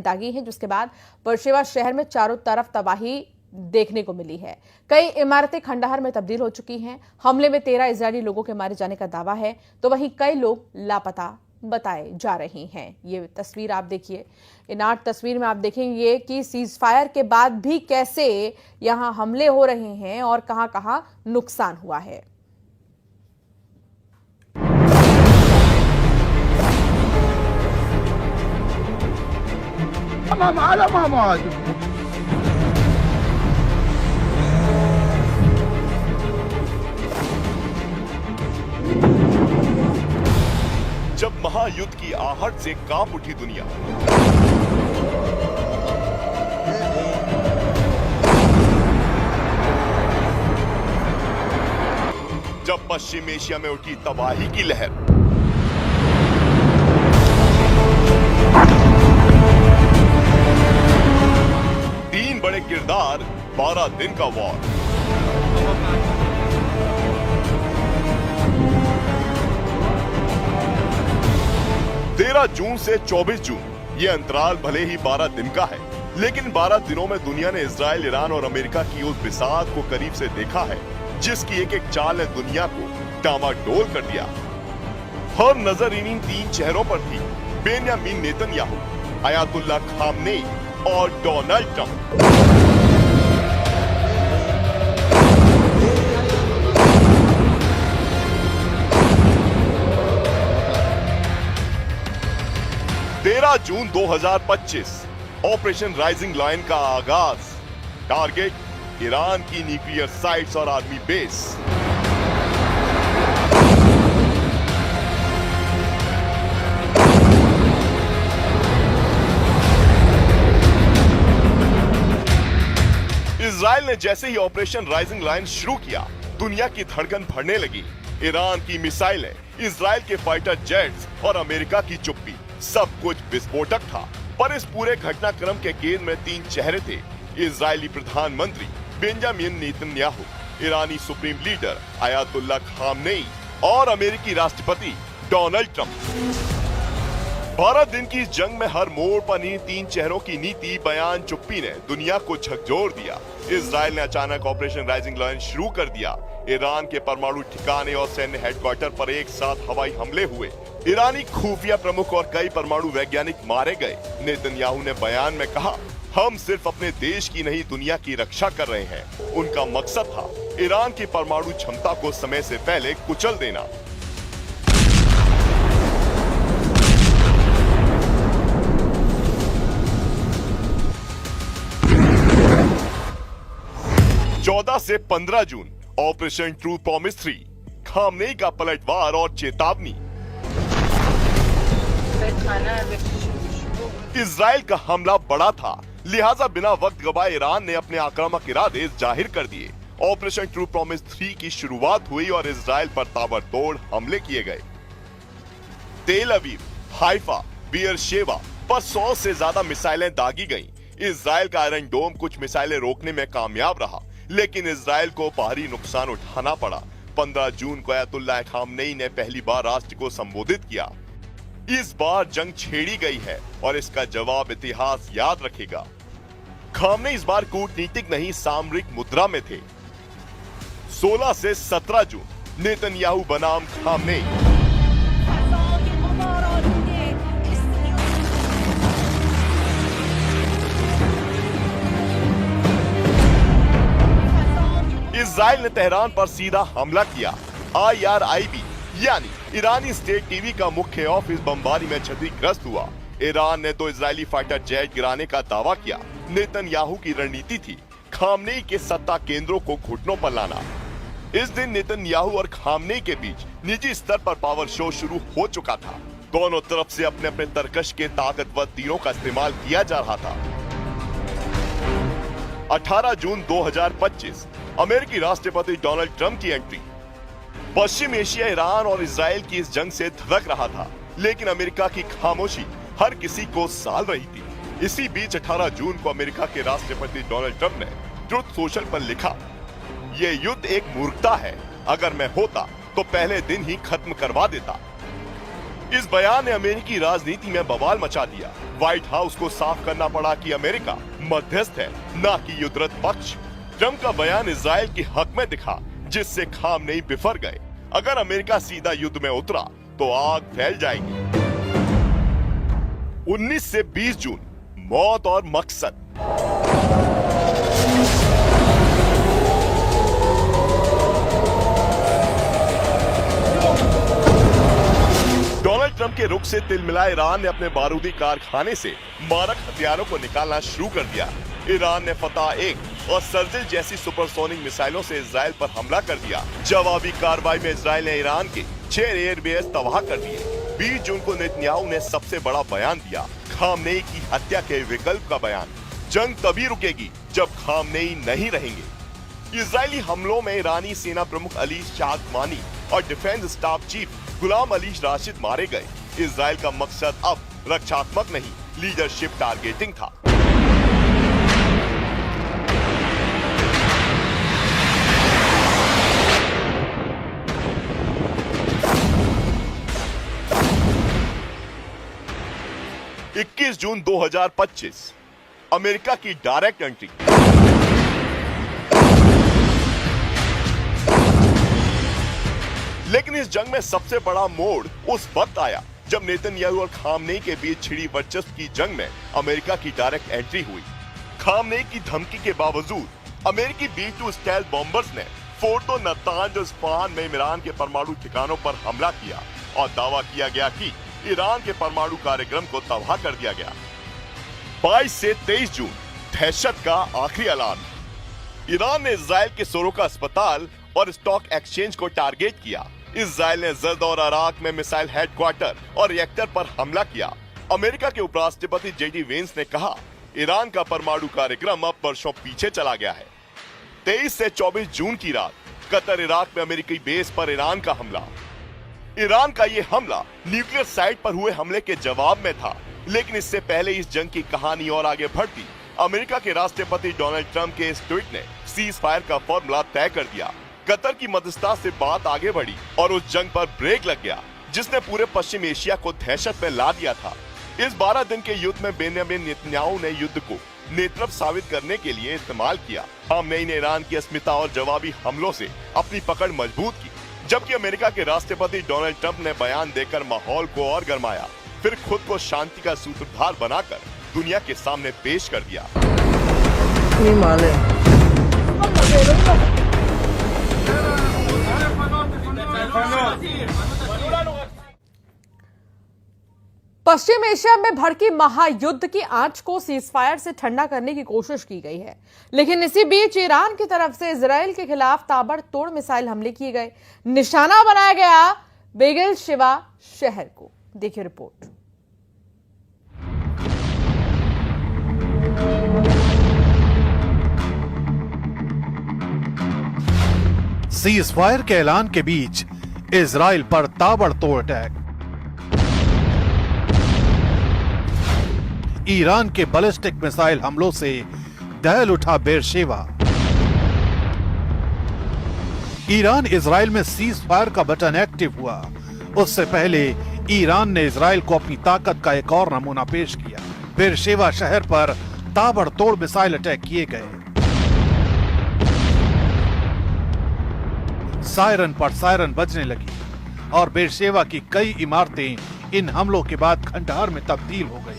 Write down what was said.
दागी है, जिसके बाद बर्शेवा शहर में चारों तरफ तबाही देखने को मिली है। कई इमारतें खंडहर में तब्दील हो चुकी हैं। हमले में 13 इजरायली लोगों के मारे जाने का दावा है, तो वहीं कई लोग लापता बताए जा रहे हैं। ये तस्वीर आप देखिए। इन 8 तस्वीर में आप देखेंगे कि सीज फायर के बाद भी कैसे यहां हमले हो रहे हैं और कहां-कहां नुकसान हुआ है। जब महायुद्ध की आहट से कांप उठी दुनिया, जब पश्चिम एशिया में उठी तबाही की लहर, तीन बड़े किरदार, 12 दिन का वॉर। तेरह जून से 24 जून ये अंतराल भले ही 12 दिन का है, लेकिन 12 दिनों में दुनिया ने इजराइल, ईरान और अमेरिका की उस बिसात को करीब से देखा है जिसकी एक एक चाल ने दुनिया को डामाडोल कर दिया। हर नजर इन 3 चेहरों पर थी, बेंयामीन नेतन्याहू, अयातुल्ला खामनेई और डोनाल्ड ट्रंप। जून 2025 ऑपरेशन राइजिंग लायन का आगाज। टारगेट ईरान की न्यूक्लियर साइट्स और आर्मी बेस। इजराइल ने जैसे ही ऑपरेशन राइजिंग लायन शुरू किया, दुनिया की धड़कन बढ़ने लगी। ईरान की मिसाइलें, इजराइल के फाइटर जेट्स और अमेरिका की चुप्पी, सब कुछ विस्फोटक था। पर इस पूरे घटनाक्रम के केंद्र में 3 चेहरे थे। इजरायली प्रधानमंत्री बेंजामिन नेतन्याहू, ईरानी सुप्रीम लीडर अयातुल्ला खामनेई और अमेरिकी राष्ट्रपति डोनाल्ड ट्रंप। 12 दिन की जंग में हर मोड़ पर इन 3 चेहरों की नीति, बयान, चुप्पी ने दुनिया को झकझोर दिया। इजराइल ने अचानक ऑपरेशन राइजिंग लायन शुरू कर दिया। ईरान के परमाणु ठिकाने और सैन्य हेडक्वार्टर पर एक साथ हवाई हमले हुए। ईरानी खुफिया प्रमुख और कई परमाणु वैज्ञानिक मारे गए। नेतन्याहू ने बयान में कहा, हम सिर्फ अपने देश की नहीं दुनिया की रक्षा कर रहे हैं। उनका मकसद था ईरान की परमाणु क्षमता को समय से पहले कुचल देना। चौदह से 15 जून ऑपरेशन ट्रू प्रॉमिस 3, खामनेई का पलटवार और चेतावनी। इजराइल का हमला बड़ा था, लिहाजा बिना वक्त गवाए ईरान ने अपने आक्रामक इरादे जाहिर कर दिए। ऑपरेशन ट्रू प्रॉमिस 3 की शुरुआत हुई और इजराइल पर ताबड़तोड़ हमले किए गए। तेल अवीव, हाइफा, बीयरशेवा पर 100 से ज्यादा मिसाइलें दागी गईं। इजराइल का आयरन डोम कुछ मिसाइलें रोकने में कामयाब रहा, लेकिन इजराइल को भारी नुकसान उठाना पड़ा। 15 जून को अयातुल्ला खामनेई ने पहली बार राष्ट्र को संबोधित किया। इस बार जंग छेड़ी गई है और इसका जवाब इतिहास याद रखेगा। खामनेई इस बार कूटनीतिक नहीं, सामरिक मुद्रा में थे। 16 से 17 जून नेतन्याहू बनाम खामनेई। इजराइल ने तेहरान पर सीधा हमला किया। IRIB यानी ईरानी स्टेट टीवी का मुख्य ऑफिस बमबारी में क्षतिग्रस्त हुआ। ईरान ने 2 इजरायली फाइटर जेट गिराने का दावा किया। नेतन्याहू की रणनीति थी खामनेई के सत्ता केंद्रों को घुटनों पर लाना। इस दिन नेतन्याहू और खामनेई के बीच निजी स्तर पर पावर शो शुरू हो चुका था। दोनों तरफ से अपने अपने तरकश के ताकतवर तीरों का इस्तेमाल किया जा रहा था। 18 जून 2025 अमेरिकी राष्ट्रपति डोनाल्ड ट्रंप की एंट्री। पश्चिम एशिया ईरान और इजराइल की इस जंग से धड़क रहा था, लेकिन अमेरिका की खामोशी हर किसी को साल रही थी। इसी बीच 18 जून को अमेरिका के राष्ट्रपति डोनाल्ड ट्रंप ने ट्रुथ सोशल पर लिखा, ये युद्ध एक मूर्खता है, अगर मैं होता तो पहले दिन ही खत्म करवा देता। इस बयान ने अमेरिकी राजनीति में बवाल मचा दिया। व्हाइट हाउस को साफ करना पड़ा कि अमेरिका मध्यस्थ है, न कि युद्धरत पक्ष। ट्रंप का बयान इजराइल के हक में दिखा, जिससे खामनेई बिफर गए। अगर अमेरिका सीधा युद्ध में उतरा तो आग फैल जाएगी। 19 से 20 जून, मौत और मकसद। डोनाल्ड ट्रंप के रुख से तिलमिला ईरान ने अपने बारूदी कारखाने से मारक हथियारों को निकालना शुरू कर दिया। ईरान ने फतह 1 और सर्जिल जैसी सुपरसोनिक मिसाइलों से इजराइल पर हमला कर दिया। जवाबी कार्रवाई में इजराइल ने ईरान के 6 एयरबेस तबाह कर दिए। 20 जून को नेतन्याहू ने सबसे बड़ा बयान दिया, खामनेई की हत्या के विकल्प का बयान। जंग तभी रुकेगी जब खामनेई नहीं रहेंगे। इजरायली हमलों में ईरानी सेना प्रमुख अली शाहमानी और defence staff chief Ghulam Ali Rashid मारे गए। इजराइल का मकसद अब रक्षात्मक नहीं, लीडरशिप टारगेटिंग था। इक्कीस जून 2025, अमेरिका की डायरेक्ट एंट्री। लेकिन इस जंग में सबसे बड़ा मोड़ उस वक्त आया जब नेतन्याहू और खामनेई के बीच छिड़ी वर्चस्व की जंग में अमेरिका की डायरेक्ट एंट्री हुई। खामनेई की धमकी के बावजूद अमेरिकी B-2 स्टेल्थ बॉम्बर्स ने फोर्टो नतांज और इस्फहान में ईरान के परमाणु ठिकानों पर हमला किया और दावा किया गया कि ईरान के परमाणु कार्यक्रम को तबाह कर दिया गया। 22 से 23 जून, दहशत का आखिरी अलार्म। ईरान ने इजराइल के सोरोका अस्पताल और स्टॉक एक्सचेंज को टारगेट किया। इजराइल ने जर्द और इराक में मिसाइल हेडक्वार्टर और रिएक्टर पर हमला किया। अमेरिका के उपराष्ट्रपति JD वेंस ने कहा, ईरान का परमाणु कार्यक्रम अब वर्षों पीछे चला गया है। 23 से 24 जून की रात, कतर इराक में अमेरिकी बेस पर ईरान का हमला। ईरान का ये हमला न्यूक्लियर साइट पर हुए हमले के जवाब में था, लेकिन इससे पहले इस जंग की कहानी और आगे बढ़ती। अमेरिका के राष्ट्रपति डोनाल्ड ट्रंप के इस ट्वीट ने सीज फायर का फॉर्मूला तय कर दिया। कतर की मध्यस्थता से बात आगे बढ़ी और उस जंग पर ब्रेक लग गया, जिसने पूरे पश्चिम एशिया को दहशत में ला दिया था। इस 12 दिन के युद्ध में बेंजामिन नेतन्याहू ने युद्ध को नेतृत्व साबित करने के लिए इस्तेमाल किया। खामनेई ने ईरान की अस्मिता और जवाबी हमलों से अपनी पकड़ मजबूत की, जबकि अमेरिका के राष्ट्रपति डोनाल्ड ट्रंप ने बयान देकर माहौल को और गरमाया, फिर खुद को शांति का सूत्रधार बनाकर दुनिया के सामने पेश कर दिया। पश्चिम एशिया में भड़की महायुद्ध की आंच को सीजफायर से ठंडा करने की कोशिश की गई है, लेकिन इसी बीच ईरान की तरफ से इजराइल के खिलाफ ताबड़तोड़ मिसाइल हमले किए गए। निशाना बनाया गया बेगल शिवा शहर को। देखिए रिपोर्ट। सीजफायर के ऐलान के बीच इजराइल पर ताबड़तोड़ अटैक। ईरान के बैलिस्टिक मिसाइल हमलों से दहल उठा बेरशेवा। ईरान इजराइल में सीज फायर का बटन एक्टिव हुआ, उससे पहले ईरान ने इजराइल को अपनी ताकत का एक और नमूना पेश किया। बेरशेवा शहर पर ताबड़तोड़ मिसाइल अटैक किए गए। सायरन पर सायरन बजने लगी और बेरशेवा की कई इमारतें इन हमलों के बाद खंडहर में तब्दील हो गई।